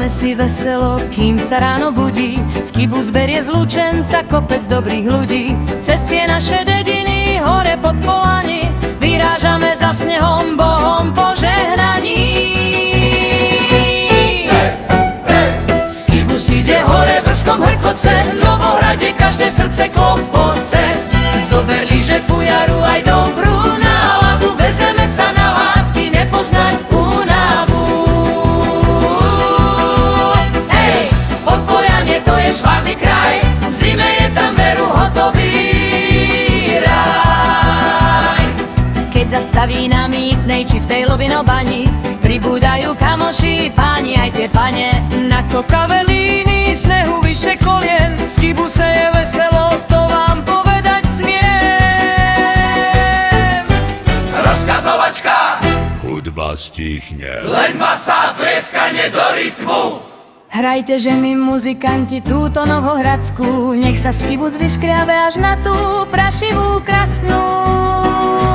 Užívame si veselo, kým sa ráno budí. Z kibus berie z Lučenca kopec dobrých ľudí. Cez tie naše dediny, hore pod Polani, vyrážame za snehom, Bohom požehnaní. Z kibus ide hore vrškom Hrkoce, v Novohrade každé srdce klopoce. Zober lyže, fujaru aj dobrú náladu, vezeme sa na látky, nepoznať únavu. Hej, Podpojanie to je švárny kraj, v zime je tam veru hotový raj. Keď zastaví na Mýtnej či v tej Lovinobani, pribúdajú kamoši, páni aj tie pane. Na kokave líny, snehu vyše kolien, z kibuse je veselo, to vám povedať smiem. Rozkazovačka, hudba stichne, len masa tlieskanie do rytmu. Hrajte, že my muzikanti túto Novohradskú, nech sa z kibus vyškriabe až na tú prašivú krasnú.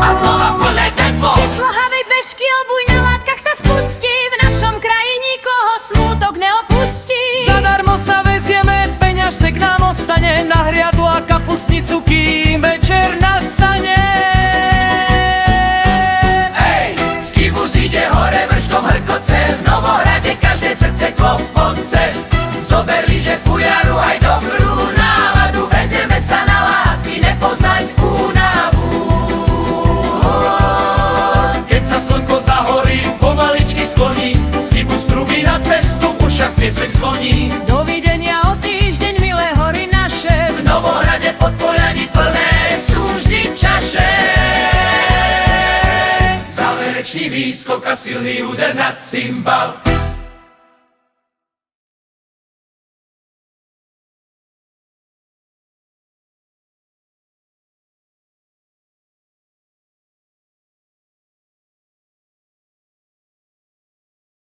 A znova plné tempo, Číslo havej bežky, obuj na látkach sa spustí, v našom kraji nikoho smútok neopustí. Zadarmo sa vezieme, peňažtek nám ostane na hriadu a kapustnicu, kým večer nastane. hej, z kibus ide hore vrškom Hrkoce, v Novohrade každé srdce klopoce. Zober lyže, fujaru aj dobrú náladu, vezieme sa na látky, nepoznať únavu. Keď sa slnko zahorí, pomaličky skloní, z kibus trubí na cestu, v ušach piesek zvoní. Dovidenia o týždeň, milé hory naše, V Novohrade Podpolani plné sú vždy čaše. Záverečný výskok a silný úder na cymbal.